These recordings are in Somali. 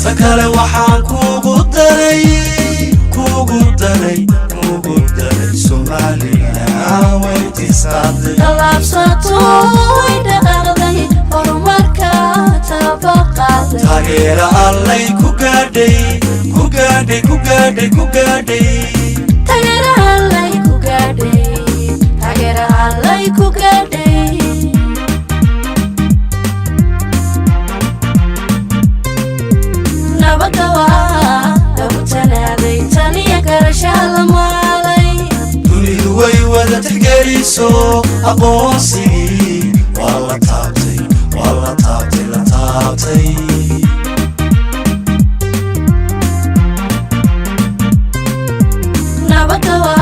takale waxaan kugu daray Soomaaliya way tistaday talabsato way dhaqaaqday horumarka tabaqaday taageera allay ku gaadhay taageera allay ku gaadhay nabadawa lagu tanaaday taniya garashaalmaalay dunidu way wada tixgeliso aqoonsigii waa la taabtay nabadawa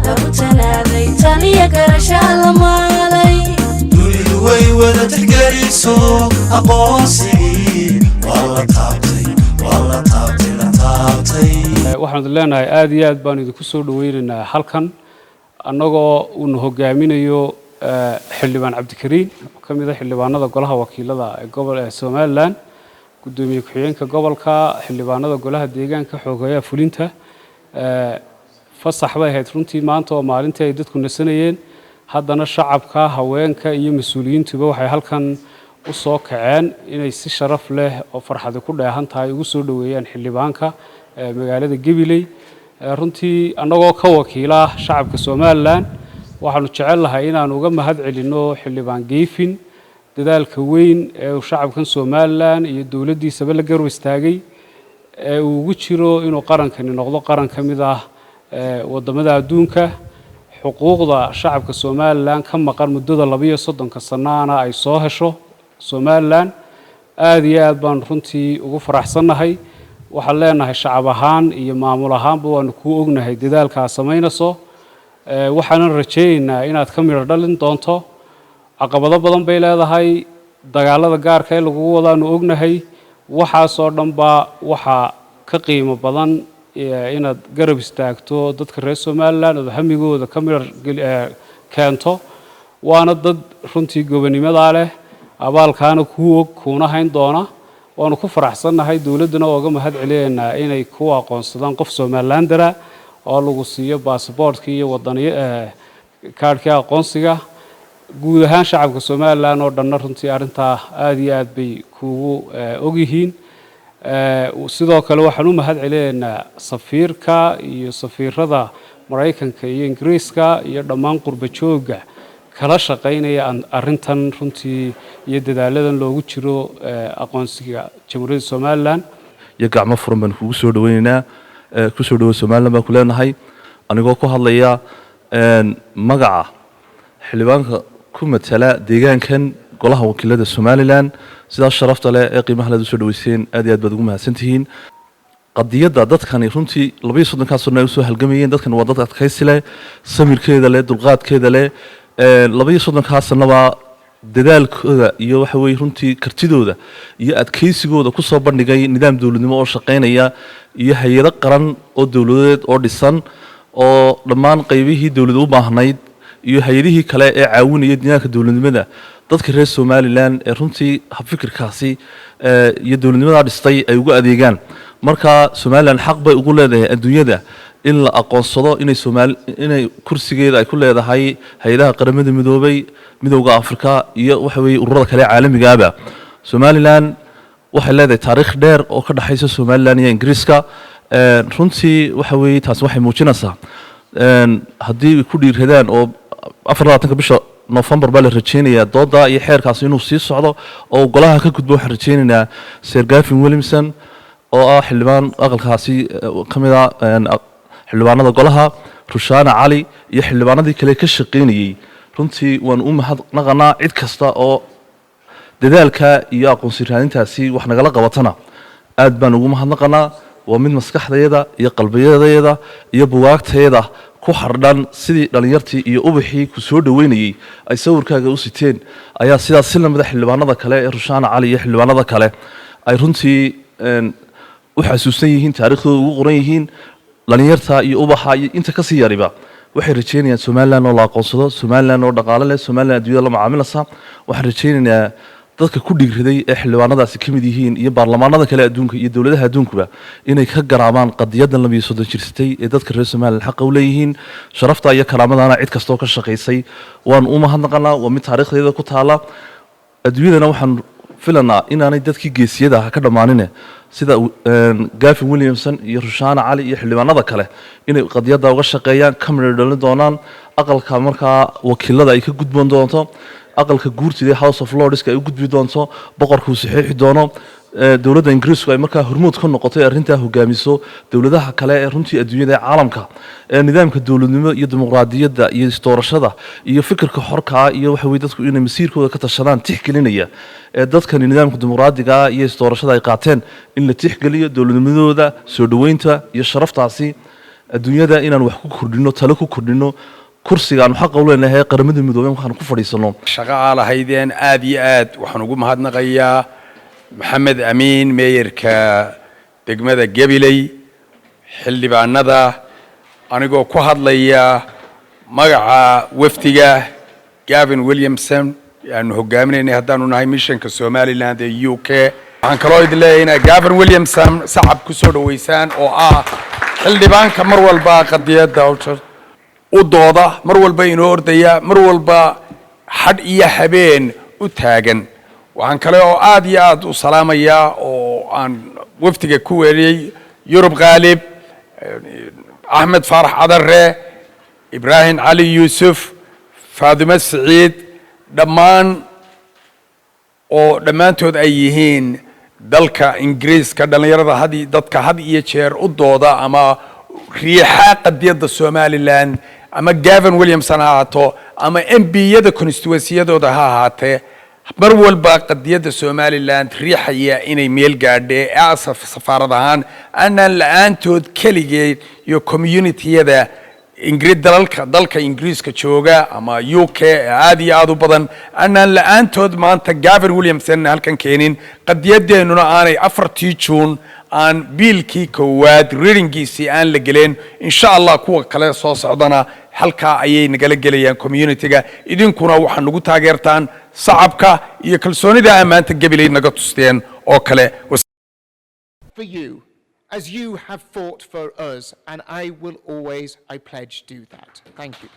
lagu tanaaday taniya garashaalmaalay dunidu way wada tixgeliso aqoonsigii waa la taabtay waxaan leenahay aad iyo aad baan idinku soo dhaweynaynaa halkan annagoo uu hogaaminayo xildhibaan Cabdikariin kamid ah xildhibaanada golaha wakiilada ee gobolka Somaliland gudoomiye ku-xigeenka gobolka xildhibaanada golaha deegaanka xogeeyaha fulinta fasax bay ahayd runtii maanta oo maalintii ay dadku nasanayeen haddana shacabka haweenka iyo mas'uuliyiintuba waxay halkan u soo kaceen inay si sharaf leh oo farxad ku dheehan tahay ugu soo dhaweeyaan xildhibaanka magaalada Gabiley runtii annagoo ka wakiila shacabka Somaliland waxaanu jecelahay inaan uga mahad celino xildhibaan Geefin dadaalka weyn ee shacabkan Somaliland iyo dawladdiisaba la garab istaagay ee uu ugu jiro inuu qarankani noqdo qaran kamid ah wadamada adduunka xuquuqda shacabka Somaliland ka maqan muddada 32 sanaana ay soo hesho Somaliland aad iyo aad baan runtii ugu faraxsanahay waxaan leenahay shacab ahaan iyo maamul ahaanba waanu ku ognahay dadaalka sameynayso waxaan rajaynaynaa inaad ka miro dhalin doonto caqabado badan bay leedahay dagaalada gaarka ee lagu wadaanu ognahay waxa soo dhanba waxa ka qiimo badan inaad garab istaagto dadka reer Somaliland oo hamigooda ka miro keento waana dad runtii gobonimada leh abaalkaana kuuna hayn doona waanu ku faraxsanahay dawladuna ooga mahad celeynaa inay ku aqoonsadaan qof Somalilandera oo lagu siiyo baasaboortkii iyo wadaniga kaarkii aqoonsiga guud ahaan shacabka Somaliland oo dhan runtii arinta aad iyo aad bay kugu og yihiin sidoo kale waxaan u mahad celeynaa safiirka iyo safiirada Mareykanka iyo Ingiriiska iyo dhammaan qurba jooga kala shaqeynaya arintan runtii iyo dadaaladan loogu jiro aqoonsiga Jamhuuriyadda Somaliland iyo gacmo furan baan kugu soo dhaweynaynaa ku soo dhawo Somaliland baan ku leenahay anigoo ku hadlaya magaca xildhibaanka ku matala deegaankan golaha wakiilada Somaliland sidaas sharafta leh ee qiimaha la soo dhaweyseen aad iyo aad baad ugu mahadsantihiin qadiyada dadkani runtii 32 sano ay soo halgamayeen dadkan waa dad adkaysi leh samirkeeda leh dulqaadkeeda leh 32 sanaba dadaalkooda iyo waxa weey runtii kartidooda iyo adkaysigooda ku soo bandhigay nidaam dawladnimo oo shaqeynaya iyo hay'ado qaran oo dawladeed oo dhisan oo dhammaan qaybihii dawladda u baahnayd iyo hay'adihii kale ee caawinaya nidaamka dawladnimada dadka reer Somaliland ee runtii hab fikirkaasi iyo dawladnimada dhistay ay ugu adeegaan marka Somaliland xaq bay ugu leedahay adduunyada in la aqoonsado inay kursigeeda ay ku leedahay hay'adaha qaramada midoobay midowga Afrika iyo waxa weey ururada kale caalamiga ah Somaliland waxay leedahay taariikh dheer oo ka dhaxaysa Somaliland iyo Ingiriiska runtii waxa weey taas waxay muujinaysaa haddii ku dhiiradaan oo 24 bisha November baa la rajeynayaa dooda iyo xeerkaas inuu sii socdo oo golaha ka gudbo waxaan rajeynaynaa Sir Gavin Williamson oo ah xildhibaan aqalkaasi kamid ah xildhibaanada golaha Rushaana Cali iyo xildhibaanadii kale ka shaqeynayay runtii waan u mahadnaqanaa cid kasta oo dadaalka iyo aqoonsi raadintaasi wax nagala qabatana aad baan ugu mahadnaqanaa waa mid maskaxdayada iyo qalbiyadayada iyo buugaagtayada ku xardhan sidii dhalinyartii iyo ubaxii ku soo dhaweynayay ay sawirkaaga u siteen ayaa sidaas si lamida xildhibaanada kale ee Rushaana Cali iyo xildhibaanada kale ay runtii u xasuusan yihiin taariikhdooda ugu qoran yihiin dhalinyarta iyo ubaxa iyo inta kasii yariba waxay rajeynayaan Somaliland oo la aqoonsado Somaliland oo dhaqaale leh Somaliland adduunyada la macaamilaysa waxaan rajeynayaa dadka ku dhigriday ee xildhibaanadaasi ka mid yihiin iyo baarlamaanada kale adduunka iyo dawladaha adduunkuba inay ka garaabaan qadiyadan 230 jirsatay ee dadka reer Somaliland xaq u leeyihiin sharafta iyo karaamadana cid kastoo ka shaqeysay waan u mahadnaqanaa waa mid taariikhdeeda ku taala adduunyadana waxaan filanaa inaanay dadkii geesiyada ka dhamaanin sida Gavin Williamson iyo Rushana Ali iyo xildhibaanada kale inay qadiyada uga shaqeeyaan kamera dhalin doonaan aqalka markaa wakiilada ay ka gudboon doonto aqalka guurtida House of Lords ay u gudbi doonto boqorku saxiixi doono dawladda Ingiriisku ay markaa hormuud ka noqotay arrinta hogaamiso dawladaha kale ee runtii adduunyada caalamka ee nidaamka dawladnimo iyo dimuqraadiyadda iyo doorashada iyo fikirka xorka iyo waxa weey dadku inay masiirkooda ka tashadaan tixgelinaya ee dadkan nidaamka dimuqraadiga iyo doorashada ay qaateen in la tixgeliyo dawladnimadooda soo dhaweynta iyo sharaftaasi adduunyada inaan wax ku kordhino talo ku kordhino kursigaan xaq u leenahay qaramada midoobay waxaan ku fadhiisano shaqo lahaydeen aad iyo aad waxaan ugu mahadnaqayaa maxamed amiin meeyarka degmada Gabiley xildhibaanada anigoo ku hadlaya magaca wafdiga Gavin Williamson aan hogaaminayna haddaanu nahay missionka Somaliland ee UK waxaan kaloo idin leeyahay Gavin Williamson sacab ku soo dhaweysaan oo ah xildhibaanka mar walba qadiyada u dooda mar walba inoo ordaya mar walba had iyo habeen u taagan waxaan kale oo aad iyo aad u salaamaya oo aan waftiga ku weeriyay Yurub Qalib Ahmed Farah Adarre Ibrahim Ali Yusuf Faadima Saciid dhammaantood ay yihiin dalka Ingiriiska dhalinyarada dadka had iyo jeer u dooda ama riixa qadiyada Somaliland ama Gavin Williamson ha ahaato ama MPyada constituency-yadooda ha ahaatee mar walba qadiyada Somaliland riixaya inay meel gaadhay safaarad ahaan aanan la'aantood kaligeed iyo community-yada dalka Ingiriiska jooga ama UK aad iyo aad u badan aanan la'aantood maanta Gavin Williamson halkan keenin qadiyadeennuna aanay 4 June aan biilkii koowaad readingiisii aan la gelin insha Allah kuwa kale soo socdana halka ayay nagala gelayaan community-ga idinkuna waxaan ugu taageertaan sacabka iyo kalsoonida amaanta Gabiley naga tusteen oo kale for you as you have fought for us and I will always I pledge do that. Thank you.